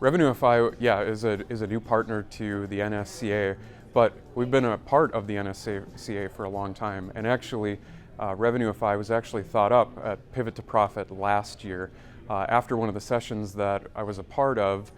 Revenueify, yeah, is a new partner to the NSCA, but we've been a part of the NSCA for a long time. And actually, Revenueify was actually thought up at Pivot to Profit last year. After one of the sessions that I was a part of,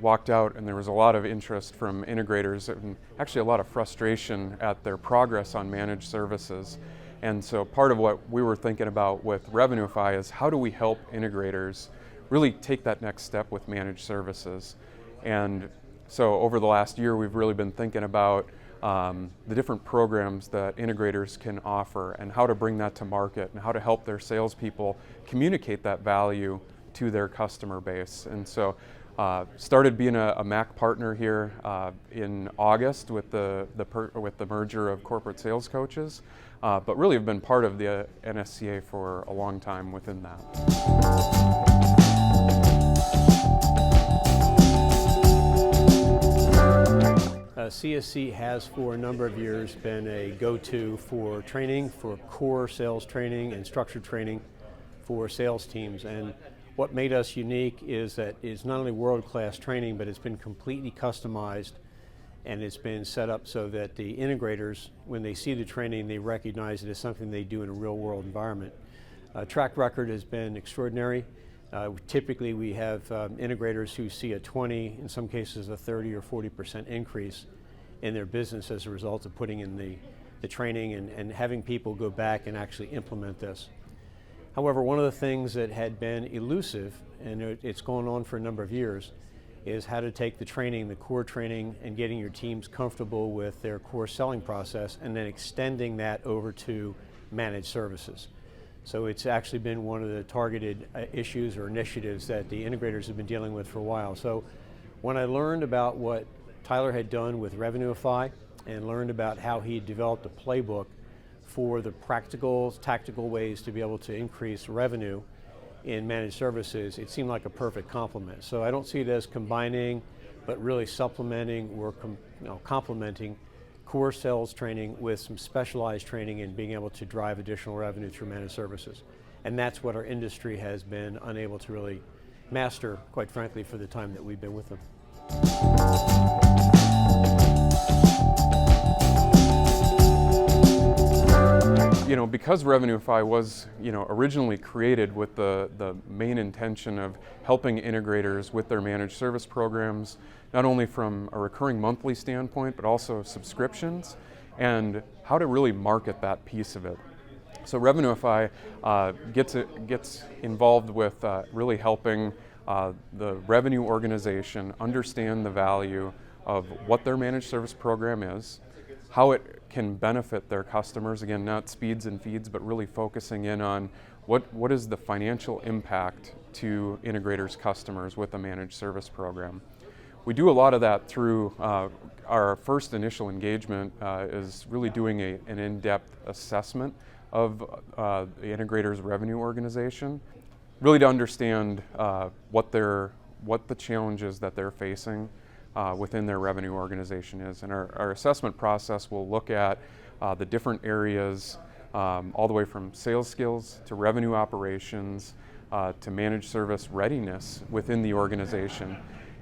walked out and there was a lot of interest from integrators and actually a lot of frustration at their progress on managed services. And so part of what we were thinking about with Revenueify is how do we help integrators really take that next step with managed services. And so over the last year we've really been thinking about the different programs that integrators can offer and how to bring that to market and how to help their salespeople communicate that value to their customer base. And so started being a MAC partner here in August with the merger of corporate sales coaches, but really have been part of the NSCA for a long time within that. CSC has for a number of years been a go-to for training, for core sales training and structured training for sales teams. And what made us unique is that it's not only world-class training, but it's been completely customized and it's been set up so that the integrators, when they see the training, they recognize it as something they do in a real-world environment. Track record has been extraordinary. Typically we have integrators who see a 20, in some cases a 30 or 40% increase in their business as a result of putting in the training and having people go back and actually implement this. However, one of the things that had been elusive, and it's gone on for a number of years, is how to take the training, the core training, and getting your teams comfortable with their core selling process and then extending that over to managed services. So it's actually been one of the targeted issues or initiatives that the integrators have been dealing with for a while. So when I learned about what Tyler had done with Revenueify and learned about how he developed a playbook for the practical, tactical ways to be able to increase revenue in managed services, it seemed like a perfect complement. So I don't see it as combining, but really supplementing or complementing core sales training with some specialized training and being able to drive additional revenue through managed services. And that's what our industry has been unable to really master, quite frankly, for the time that we've been with them. You know, because Revenueify was, originally created with the main intention of helping integrators with their managed service programs, not only from a recurring monthly standpoint, but also subscriptions, and how to really market that piece of it. So Revenueify gets involved with really helping the revenue organization understand the value of what their managed service program is, how it can benefit their customers, again, not speeds and feeds, but really focusing in on what is the financial impact to integrators' customers with a managed service program. We do a lot of that through our first initial engagement is really doing an in-depth assessment of the integrator's revenue organization, really to understand what the challenges that they're facing within their revenue organization is. And our assessment process will look at the different areas all the way from sales skills to revenue operations to managed service readiness within the organization.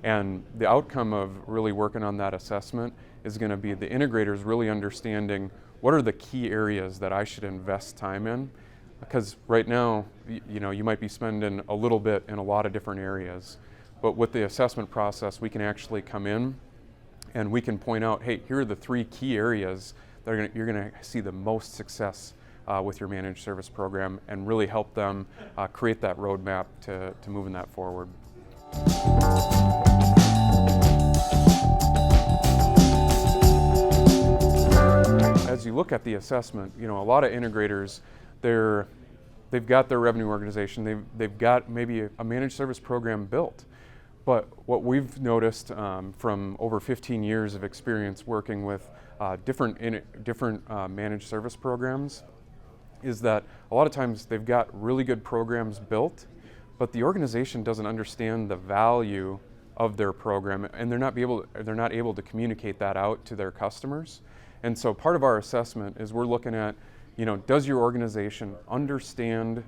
And the outcome of really working on that assessment is going to be the integrators really understanding what are the key areas that I should invest time in. Because right now, you might be spending a little bit in a lot of different areas. But with the assessment process, we can actually come in and we can point out, hey, here are the 3 key areas that you're going to see the most success with your managed service program and really help them create that roadmap to moving that forward. As you look at the assessment, a lot of integrators, they've got their revenue organization, they've got maybe a managed service program built. But what we've noticed from over 15 years of experience working with different managed service programs is that a lot of times they've got really good programs built, but the organization doesn't understand the value of their program, and they're not able to communicate that out to their customers. And so part of our assessment is we're looking at, does your organization understand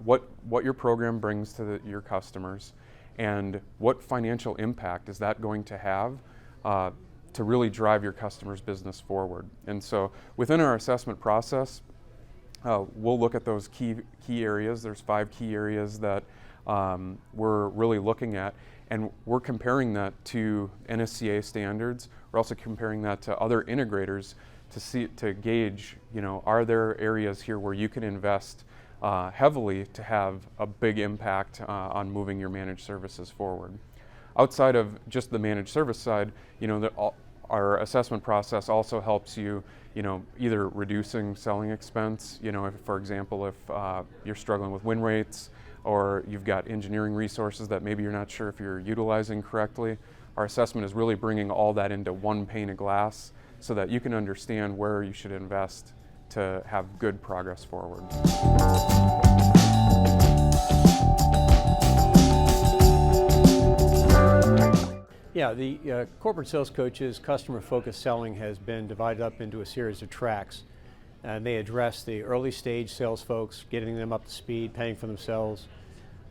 what your program brings to your customers, and what financial impact is that going to have to really drive your customer's business forward. And so within our assessment process, we'll look at those key areas. There's 5 key areas that we're really looking at, and we're comparing that to NSCA standards. We're also comparing that to other integrators to gauge, are there areas here where you can invest heavily to have a big impact on moving your managed services forward. Outside of just the managed service side, our assessment process also helps you, either reducing selling expense, if, for example, if you're struggling with win rates, or you've got engineering resources that maybe you're not sure if you're utilizing correctly. Our assessment is really bringing all that into one pane of glass so that you can understand where you should invest to have good progress forward. Yeah, the corporate sales coaches, customer-focused selling has been divided up into a series of tracks. And they address the early stage sales folks, getting them up to speed, paying for themselves.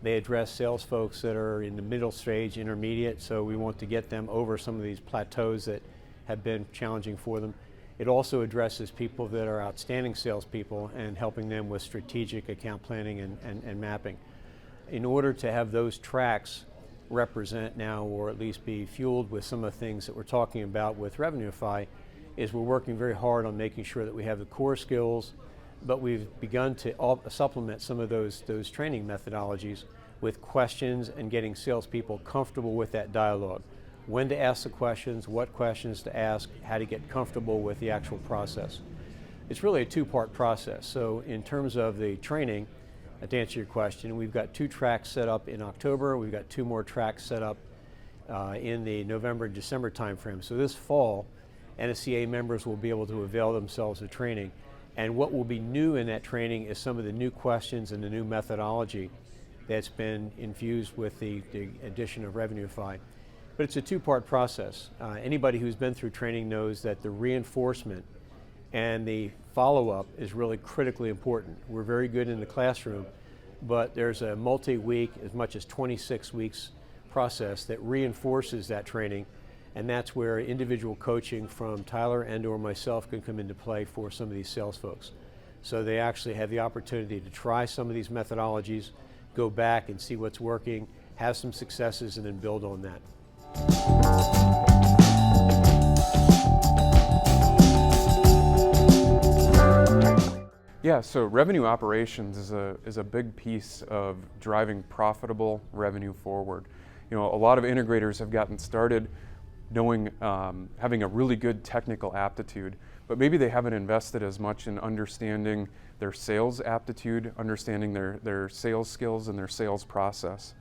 They address sales folks that are in the middle stage, intermediate, so we want to get them over some of these plateaus that have been challenging for them. It also addresses people that are outstanding salespeople and helping them with strategic account planning and mapping. In order to have those tracks represent now, or at least be fueled with some of the things that we're talking about with Revenueify, is we're working very hard on making sure that we have the core skills, but we've begun to supplement some of those training methodologies with questions and getting salespeople comfortable with that dialogue. When to ask the questions, what questions to ask, how to get comfortable with the actual process. It's really a 2-part process. So in terms of the training, to answer your question, we've got 2 tracks set up in October. We've got 2 more tracks set up in the November and December timeframe. So this fall, NSCA members will be able to avail themselves of training. And what will be new in that training is some of the new questions and the new methodology that's been infused with the addition of Revenueify. But it's a 2-part process. Anybody who's been through training knows that the reinforcement and the follow-up is really critically important. We're very good in the classroom, but there's a multi-week, as much as 26 weeks process that reinforces that training. And that's where individual coaching from Tyler and or myself can come into play for some of these sales folks. So they actually have the opportunity to try some of these methodologies, go back and see what's working, have some successes, and then build on that. Yeah, so revenue operations is a big piece of driving profitable revenue forward. A lot of integrators have gotten started knowing, having a really good technical aptitude, but maybe they haven't invested as much in understanding their sales aptitude, understanding their sales skills and their sales process.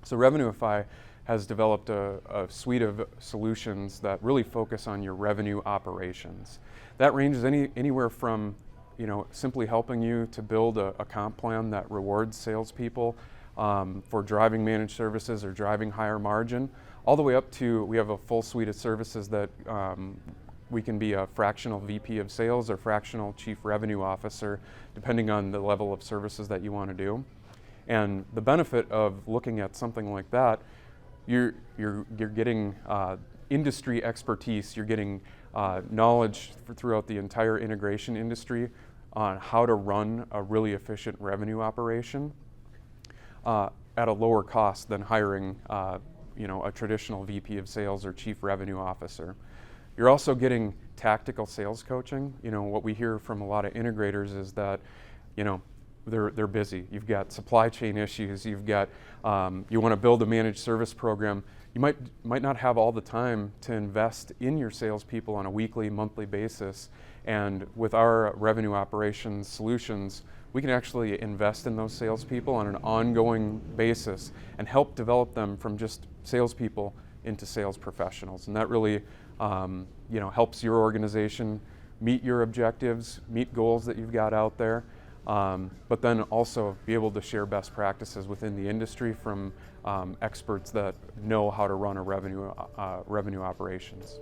So Revenueify has developed a suite of solutions that really focus on your revenue operations. That ranges anywhere from simply helping you to build a comp plan that rewards salespeople for driving managed services or driving higher margin, all the way up to, we have a full suite of services that we can be a fractional VP of sales or fractional chief revenue officer, depending on the level of services that you want to do. And the benefit of looking at something like that, you're getting industry expertise, you're getting knowledge throughout the entire integration industry on how to run a really efficient revenue operation at a lower cost than hiring a traditional VP of sales or chief revenue officer. You're also getting tactical sales coaching. What we hear from a lot of integrators is that, they're busy. You've got supply chain issues. You've got, you want to build a managed service program. You might not have all the time to invest in your salespeople on a weekly, monthly basis. And with our revenue operations solutions, we can actually invest in those salespeople on an ongoing basis and help develop them from just salespeople into sales professionals. And that really helps your organization meet your objectives, meet goals that you've got out there, but then also be able to share best practices within the industry from experts that know how to run a revenue operations.